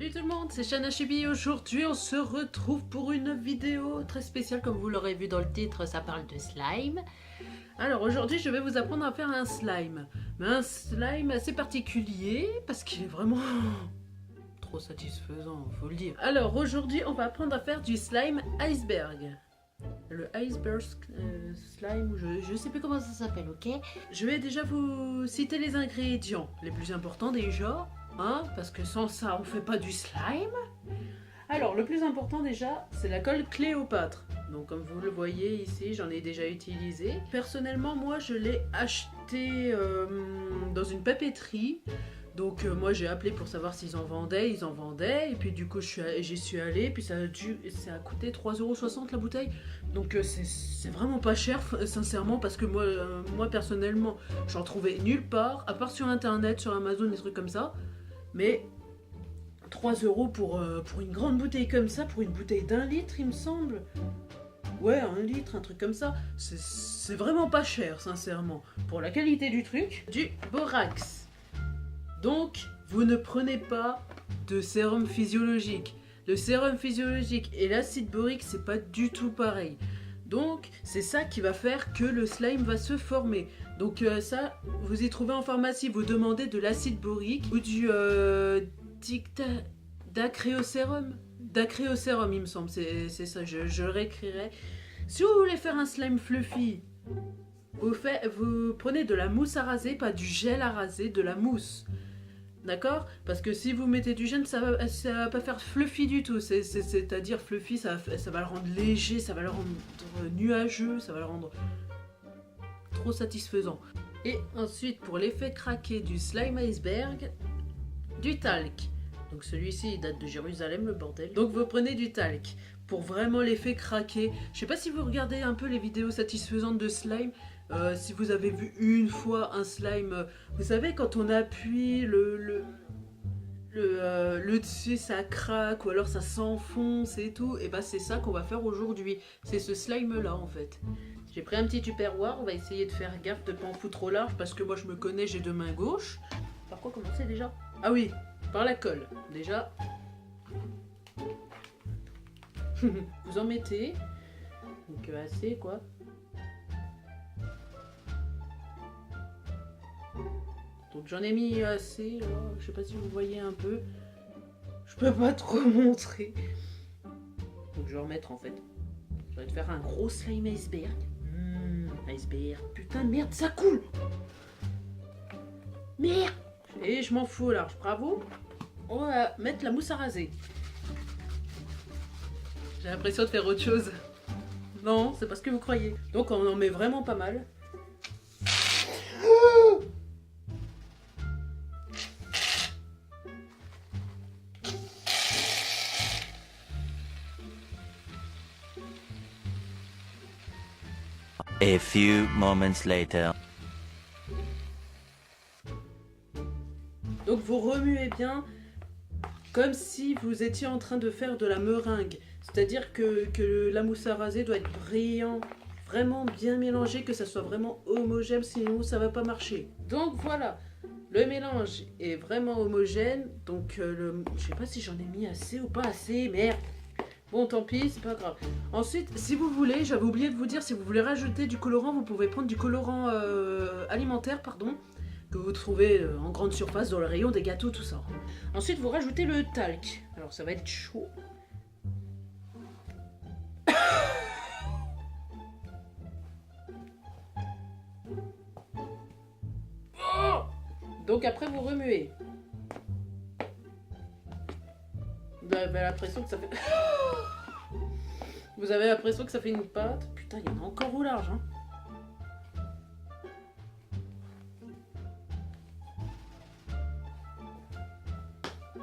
Salut tout le monde, c'est Shana Chibi. Aujourd'hui on se retrouve pour une vidéo très spéciale. Comme vous l'aurez vu dans le titre, ça parle de slime. Alors aujourd'hui je vais vous apprendre à faire un slime. Mais un slime assez particulier parce qu'il est vraiment trop satisfaisant, faut le dire. Alors aujourd'hui on va apprendre à faire du slime iceberg. Le iceberg slime, je sais plus comment ça s'appelle, ok? Je vais déjà vous citer les ingrédients les plus importants déjà. Hein, parce que sans ça, on fait pas du slime. Alors, le plus important déjà, c'est la colle Cléopâtre. Donc, comme vous le voyez ici, j'en ai déjà utilisé. Personnellement, moi, je l'ai acheté dans une papeterie. Donc, moi, j'ai appelé pour savoir s'ils en vendaient. Ils en vendaient. Et puis, du coup, j'y suis allée. Puis, ça a coûté 3,60 € la bouteille. Donc, c'est vraiment pas cher, sincèrement. Parce que moi personnellement, j'en trouvais nulle part. À part sur Internet, sur Amazon, des trucs comme ça. Mais 3 € pour une grande bouteille comme ça, pour une bouteille d'1 litre, il me semble. Ouais, 1 litre, un truc comme ça. C'est vraiment pas cher, sincèrement. Pour la qualité du truc, du borax. Donc, vous ne prenez pas de sérum physiologique. Le sérum physiologique et l'acide borique, c'est pas du tout pareil. Donc, c'est ça qui va faire que le slime va se former. Donc ça, vous y trouvez en pharmacie. Vous demandez de l'acide borique ou du dacréocérum. Dacréocérum, il me semble. C'est ça, je le réécrirai. Si vous voulez faire un slime fluffy, vous prenez de la mousse à raser, pas du gel à raser, de la mousse. D'accord? Parce que si vous mettez du gel, ça va pas faire fluffy du tout. C'est-à-dire fluffy, ça va le rendre léger, ça va le rendre nuageux, ça va le rendre trop satisfaisant. Et ensuite, pour l'effet craqué du slime iceberg, du talc. Donc celui-ci, il date de Jérusalem, le bordel. Donc vous prenez du talc pour vraiment l'effet craqué. Je sais pas si vous regardez un peu les vidéos satisfaisantes de slime. Si vous avez vu une fois un slime, vous savez quand on appuie le dessus, ça craque ou alors ça s'enfonce et tout. Et bah c'est ça qu'on va faire aujourd'hui. C'est ce slime là en fait. J'ai pris un petit tupperware, on va essayer de faire gaffe de ne pas en foutre trop large parce que moi je me connais, j'ai deux mains gauches. Par quoi commencer déjà? Ah oui, par la colle. Déjà, vous en mettez. Donc assez quoi. Donc j'en ai mis assez là, je sais pas si vous voyez un peu. Je peux pas trop montrer. Donc je vais remettre en fait. Je vais te faire un gros slime iceberg. Iceberg. Putain de merde, ça coule. Merde. Et je m'en fous large, bravo. On va mettre la mousse à raser. J'ai l'impression de faire autre chose. Non, c'est pas ce que vous croyez. Donc on en met vraiment pas mal. A few moments later. Donc vous remuez bien comme si vous étiez en train de faire de la meringue. C'est-à-dire que la mousse à raser doit être brillant, vraiment bien mélangé, que ça soit vraiment homogène, sinon ça va pas marcher. Donc voilà, le mélange est vraiment homogène. Donc je sais pas si j'en ai mis assez ou pas assez, merde. Bon, tant pis, c'est pas grave. Ensuite, si vous voulez, j'avais oublié de vous dire, si vous voulez rajouter du colorant, vous pouvez prendre du colorant alimentaire, pardon, que vous trouvez en grande surface dans le rayon des gâteaux, tout ça. Ensuite, vous rajoutez le talc. Alors, ça va être chaud. Donc après, vous remuez. Vous avez l'impression que ça fait... Vous avez l'impression que ça fait une pâte. Putain, il y en a encore au large, hein.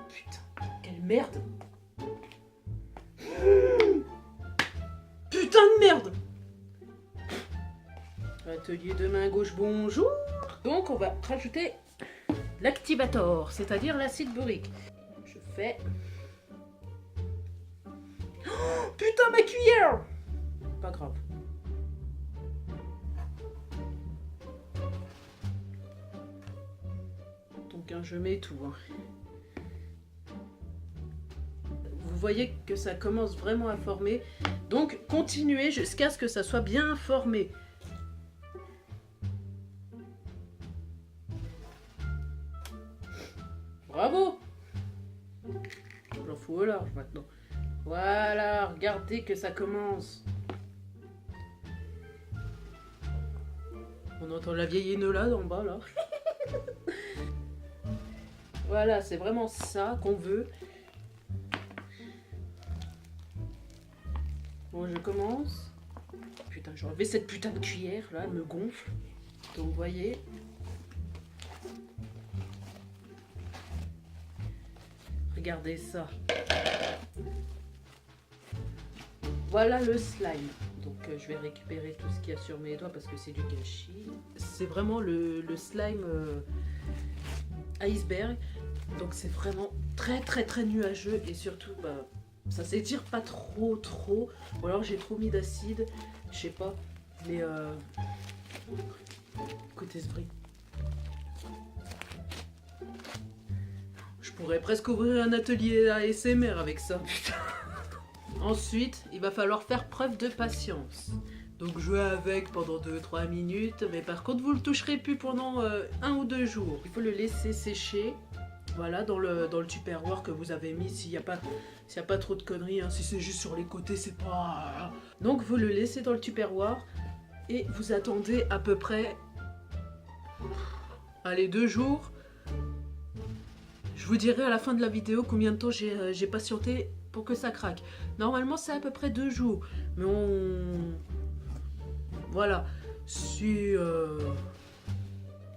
Putain, quelle merde. Putain de merde. Atelier de main gauche, bonjour. Donc, on va rajouter l'activator, c'est-à-dire l'acide borique. Je fais... Oh, putain, ma cuillère. Pas grave. Donc, hein, je mets tout. Hein. vous voyez que ça commence vraiment à former. Donc continuez jusqu'à ce que ça soit bien formé. Bravo! J'en fous au large maintenant. Voilà, regardez que ça commence. On entend la vieille Enola d'en bas là. Voilà, c'est vraiment ça qu'on veut. Bon, je commence. Putain, j'ai enlevé cette putain de cuillère là, elle me gonfle. Donc, vous voyez. Regardez ça. Voilà le slime. Donc je vais récupérer tout ce qu'il y a sur mes doigts parce que c'est du gâchis. C'est vraiment le slime iceberg. Donc c'est vraiment très nuageux et surtout bah, ça s'étire pas trop. Ou alors j'ai trop mis d'acide, je sais pas. Mais écoutez ce bruit. Je pourrais presque ouvrir un atelier ASMR avec ça, putain. Ensuite, il va falloir faire preuve de patience. Donc jouer avec pendant 2-3 minutes, mais par contre vous le toucherez plus pendant 1 ou 2 jours. Il faut le laisser sécher, voilà, dans le tupperware que vous avez mis, s'il n'y a pas trop de conneries, hein. Si c'est juste sur les côtés, c'est pas... Donc vous le laissez dans le tupperware et vous attendez à peu près... Allez, 2 jours. Je vous dirai à la fin de la vidéo combien de temps j'ai patienté pour que ça craque. Normalement, c'est à peu près 2 jours. Mais voilà. Si...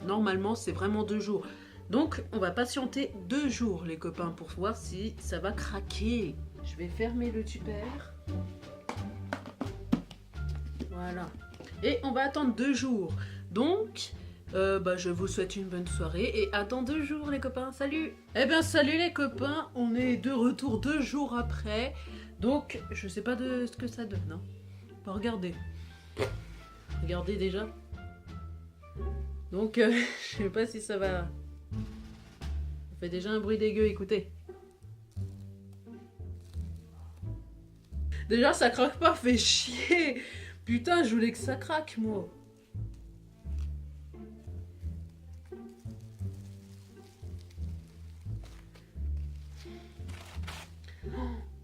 Normalement, c'est vraiment 2 jours. Donc, on va patienter 2 jours, les copains, pour voir si ça va craquer. Je vais fermer le tupper. Voilà. Et on va attendre 2 jours. Donc... je vous souhaite une bonne soirée et à dans 2 jours les copains, salut! Eh bien salut les copains, on est de retour 2 jours après, donc je sais pas de ce que ça donne, hein. Bah, regardez déjà. Donc je sais pas si ça va... Ça fait déjà un bruit dégueu, écoutez. Déjà ça craque pas, fait chier! Putain, je voulais que ça craque moi!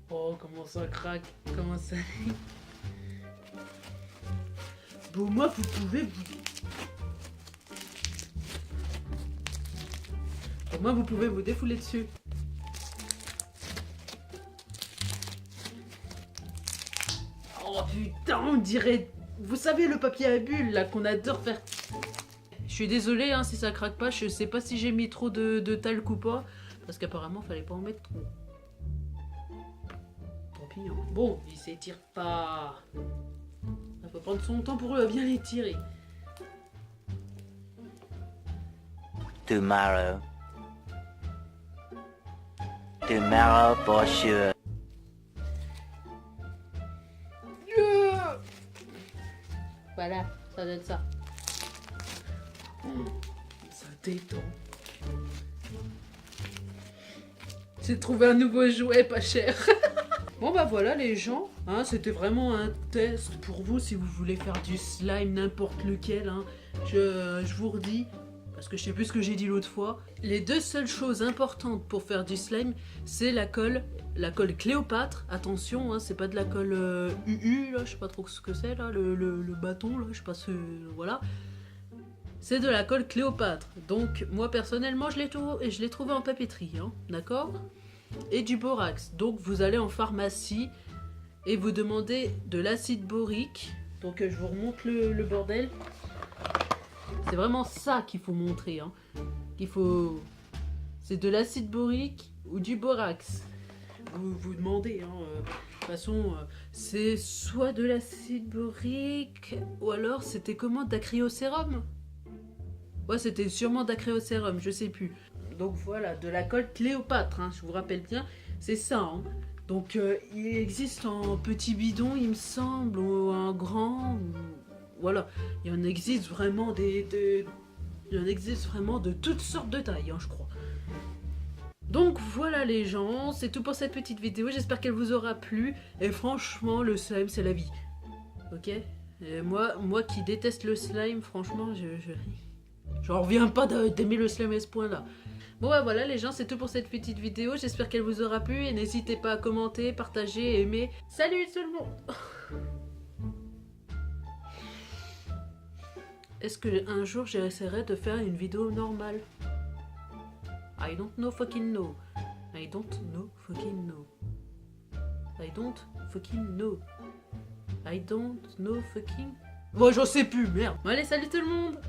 Oh, comment ça craque, comment ça... Bon, moi, vous pouvez vous... Bon, moi, vous pouvez vous défouler dessus. Oh, putain, on dirait... Vous savez, le papier à bulles, là, qu'on adore faire... Je suis désolée, hein, si ça craque pas, je sais pas si j'ai mis trop de talc ou pas, parce qu'apparemment, fallait pas en mettre trop. Bon, il s'étire pas. Il faut prendre son temps pour bien l'étirer. Tomorrow for sure. Yeah. Voilà, ça donne ça. Ça détend. J'ai trouvé un nouveau jouet pas cher. Bon bah voilà les gens, hein, c'était vraiment un test pour vous si vous voulez faire du slime n'importe lequel, hein. Je vous redis, parce que je sais plus ce que j'ai dit l'autre fois, les 2 seules choses importantes pour faire du slime, c'est la colle Cléopâtre, attention, hein, c'est pas de la colle UU, là, je sais pas trop ce que c'est, là, le bâton, là, je sais pas ce... voilà. C'est de la colle Cléopâtre, donc moi personnellement je l'ai trouvé en papeterie, hein, d'accord ? Et du borax. Donc vous allez en pharmacie et vous demandez de l'acide borique. Donc je vous remonte le bordel. C'est vraiment ça qu'il faut montrer, hein. C'est de l'acide borique ou du borax. Vous demandez, hein. De toute façon, c'est soit de l'acide borique ou alors c'était comment, dacryocérum? Ouais, c'était sûrement dacryocérum, je sais plus. Donc voilà, de la colle Cléopâtre, hein, je vous rappelle bien, c'est ça, hein. Donc il existe en petit bidon, il me semble, ou en grand, voilà. Il y en existe vraiment il y en existe vraiment de toutes sortes de tailles, hein, je crois. Donc voilà les gens, c'est tout pour cette petite vidéo, j'espère qu'elle vous aura plu. Et franchement, le slime c'est la vie. Ok? Et moi qui déteste le slime, franchement, j'en reviens pas d'aimer le slime à ce point là. Bon bah voilà les gens, c'est tout pour cette petite vidéo, j'espère qu'elle vous aura plu. Et n'hésitez pas à commenter, partager, aimer. Salut tout le monde! Est-ce que un jour j'essaierai de faire une vidéo normale? I don't know fucking know. I don't know fucking know. I don't fucking know. I don't know fucking... Bon, j'en sais plus, merde. Bon, allez, salut tout le monde!